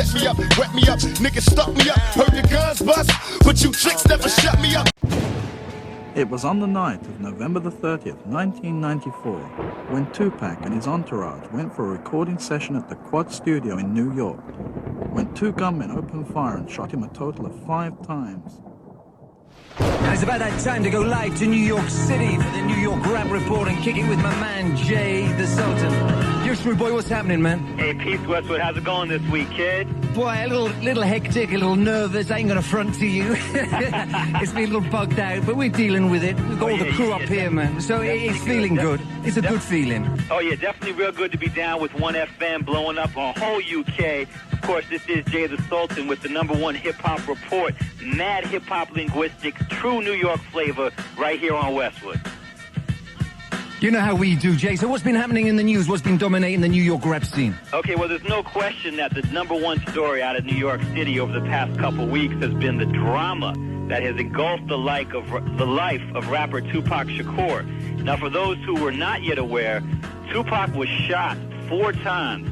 set me up, wet me up, niggas stuck me up. Heard the guns bust, but you chicks never shut me up. It was on the night of November the 30th, 1994, when Tupac and his entourage went for a recording session at the Quad Studio in New York, when two gunmen opened fire and shot him a total of 5 times. It's about that time to go live to New York City for the New York Rap Report and kick it with my man, Jay the Sultan. You're Smooth Boy, what's happening, man? Hey, peace, Westwood. How's it going this week, kid? Boy, a little hectic, a little nervous. I ain't gonna front to you. It's been a little bugged out, but we're dealing with it. We've got all the crew up here, man. So it's feeling good. It's a good feeling. Oh, yeah, definitely real good to be down with 1FM blowing up on whole UK. Of course, this is Jay the Sultan with the #1 hip-hop report. Mad hip-hop linguistics, true New York flavor, right here on Westwood. You know how we do, Jay. So what's been happening in the news? What's been dominating the New York rap scene? Okay, well, there's no question that the #1 story out of New York City over the past couple weeks has been the drama that has engulfed the life of rapper Tupac Shakur. Now, for those who were not yet aware, Tupac was shot 4 times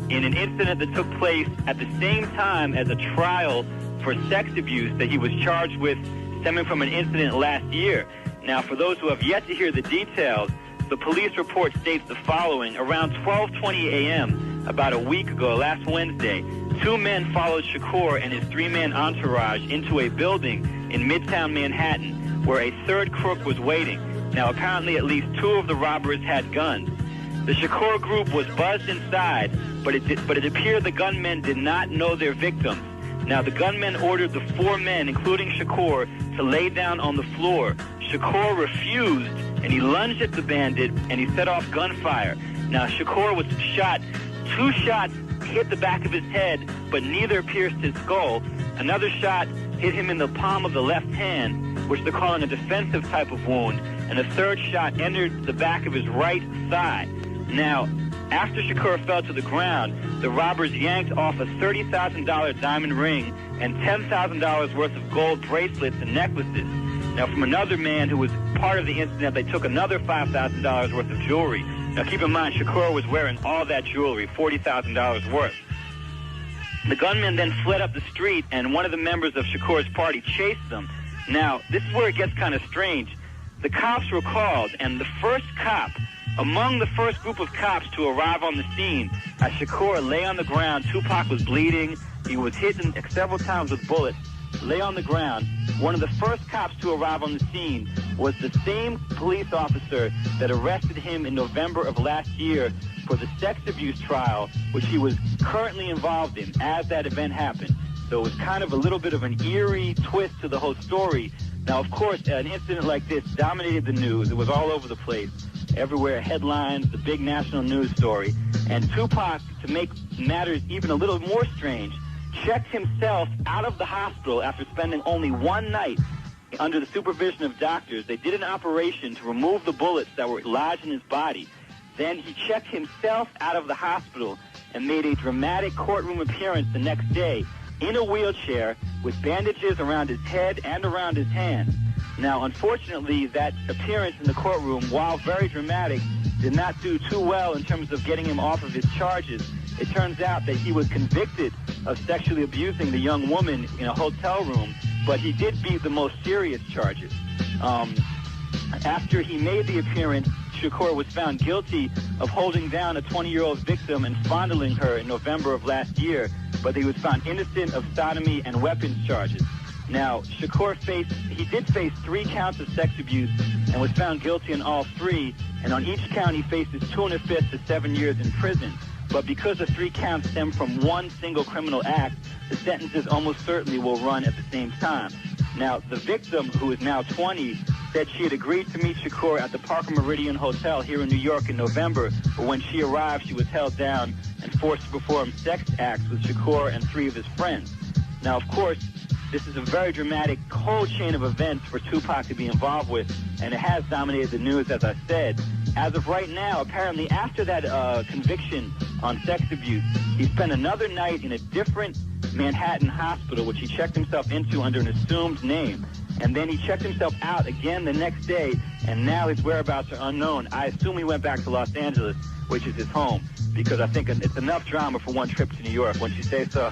in an incident that took place at the same time as a trial for sex abuse that he was charged with stemming from an incident last year. Now, for those who have yet to hear the details, the police report states the following. Around 12:20 a.m., about a week ago, last Wednesday, 2 men followed Shakur and his 3-man entourage into a building in Midtown Manhattan where a 3rd crook was waiting. Now, apparently at least 2 of the robbers had guns. The Shakur group was buzzed inside, but it appeared the gunmen did not know their victims. Now, the gunmen ordered the 4 men, including Shakur, to lay down on the floor. Shakur refused, and he lunged at the bandit, and he set off gunfire. Now, Shakur was shot. 2 shots hit the back of his head, but neither pierced his skull. Another shot hit him in the palm of the left hand, which they're calling a defensive type of wound, and a 3rd shot entered the back of his right thigh. Now, after Shakur fell to the ground, the robbers yanked off a $30,000 diamond ring and $10,000 worth of gold bracelets and necklaces. Now, from another man who was part of the incident, they took another $5,000 worth of jewelry. Now, keep in mind, Shakur was wearing all that jewelry, $40,000 worth. The gunmen then fled up the street, and one of the members of Shakur's party chased them. Now, this is where it gets kind of strange. The cops were called, and the first cop, among the first group of cops to arrive on the scene, as Shakur lay on the ground, Tupac was bleeding, he was hit several times with bullets, lay on the ground. One of the first cops to arrive on the scene was the same police officer that arrested him in November of last year for the sex abuse trial, which he was currently involved in as that event happened. So it was kind of a little bit of an eerie twist to the whole story. Now, of course, an incident like this dominated the news. It was all over the place. Everywhere, headlines, the big national news story. And Tupac, to make matters even a little more strange, checked himself out of the hospital after spending only 1 night under the supervision of doctors. They did an operation to remove the bullets that were lodged in his body. Then he checked himself out of the hospital and made a dramatic courtroom appearance the next day in a wheelchair with bandages around his head and around his hands. Now, unfortunately, that appearance in the courtroom, while very dramatic, did not do too well in terms of getting him off of his charges. It turns out that he was convicted of sexually abusing the young woman in a hotel room, but he did beat the most serious charges. After he made the appearance, Shakur was found guilty of holding down a 20-year-old victim and fondling her in November of last year, but he was found innocent of sodomy and weapons charges. Now, Shakur did face 3 counts of sex abuse and was found guilty in all 3, and on each count he faces 2 1/5 to 7 years in prison. But because the 3 counts stem from one single criminal act, the sentences almost certainly will run at the same time. Now, the victim, who is now 20, said she had agreed to meet Shakur at the Parker Meridian Hotel here in New York in November, but when she arrived, she was held down and forced to perform sex acts with Shakur and 3 of his friends. Now, of course, this is a very dramatic whole chain of events for Tupac to be involved with, and it has dominated the news, as I said. As of right now, apparently after that conviction on sex abuse, he spent another night in a different Manhattan hospital, which he checked himself into under an assumed name. And then he checked himself out again the next day, and now his whereabouts are unknown. I assume he went back to Los Angeles, which is his home, because I think it's enough drama for one trip to New York, wouldn't you say so?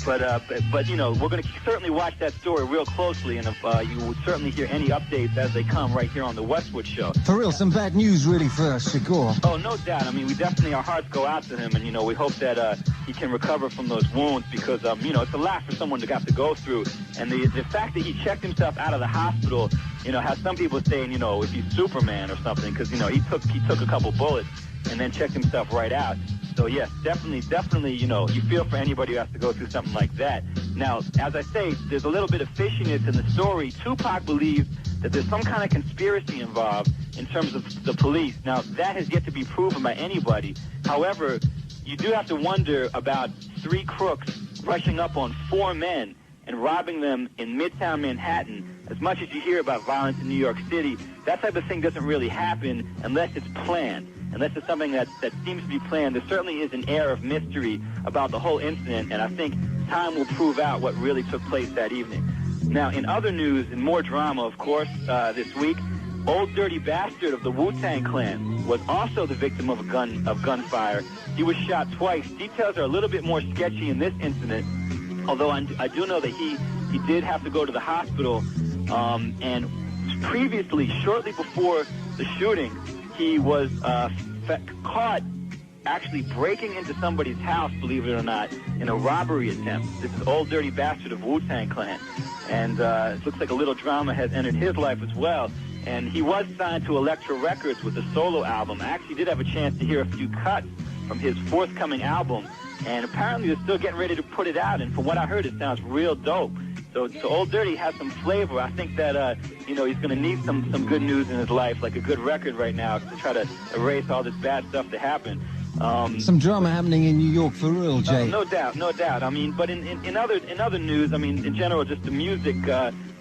But you know, we're going to certainly watch that story real closely, and you will certainly hear any updates as they come right here on the Westwood Show. For real, some bad news really for Shakur. Oh, no doubt. I mean, we definitely, our hearts go out to him, and, you know, we hope that he can recover from those wounds because, you know, it's a lot for someone to have to go through. And the fact that he checked himself out of the hospital, you know, has some people saying, you know, if he's Superman or something, because, you know, he took a couple bullets and then checked himself right out. So, yes, definitely, you know, you feel for anybody who has to go through something like that. Now, as I say, there's a little bit of fishiness in the story. Tupac believes that there's some kind of conspiracy involved in terms of the police. Now, that has yet to be proven by anybody. However, you do have to wonder about 3 crooks rushing up on 4 men and robbing them in Midtown Manhattan. As much as you hear about violence in New York City, that type of thing doesn't really happen unless it's planned. Unless it's something that seems to be planned. There certainly is an air of mystery about the whole incident, and I think time will prove out what really took place that evening. Now, in other news, and more drama, of course, this week, Old Dirty Bastard of the Wu-Tang Clan was also the victim of gunfire. He was shot twice. Details are a little bit more sketchy in this incident, although I do know that he did have to go to the hospital, and previously, shortly before the shooting, he was caught actually breaking into somebody's house, believe it or not, in a robbery attempt. This is Old Dirty Bastard of Wu-Tang Clan. And it looks like a little drama has entered his life as well. And he was signed to Elektra Records with a solo album. I actually did have a chance to hear a few cuts from his forthcoming album. And apparently they're still getting ready to put it out. And from what I heard, it sounds real dope. So Old Dirty has some flavor. I think that, you know, he's going to need some good news in his life, like a good record right now, to try to erase all this bad stuff that happened. Some drama happening in New York for real, Jay. No doubt, no doubt. I mean, but in other news, I mean, in general, just the music,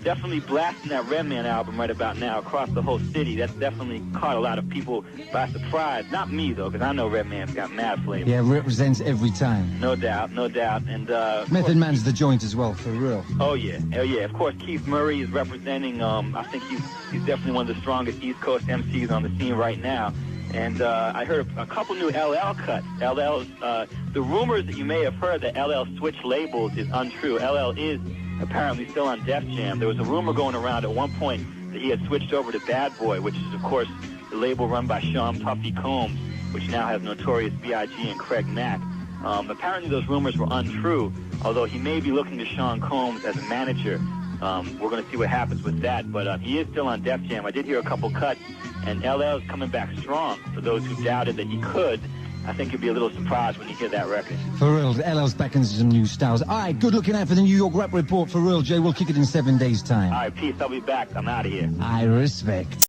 definitely blasting that Redman album right about now across the whole city. That's definitely caught a lot of people by surprise. Not me, though, because I know Redman's got mad flavor. Yeah, represents every time. No doubt, no doubt. And Method Man's the joint as well, for real. Oh yeah. Of course, Keith Murray is representing. I think he's definitely one of the strongest East Coast MCs on the scene right now. And I heard a couple new LL cuts. The rumors that you may have heard that LL switched labels is untrue. LL is apparently still on Def Jam. There was a rumor going around at one point that he had switched over to Bad Boy, which is, of course, the label run by Sean Puffy Combs, which now has Notorious B.I.G. and Craig Mack. Apparently those rumors were untrue, although he may be looking to Sean Combs as a manager. We're going to see what happens with that, but he is still on Def Jam. I did hear a couple cuts, and LL is coming back strong. For those who doubted that he could, I think you'll be a little surprised when you hear that record. For real, LL's back into some new styles. All right, good looking out for the New York Rap Report for real, Jay. We'll kick it in 7 days' time. All right, peace. I'll be back. I'm out of here. I respect.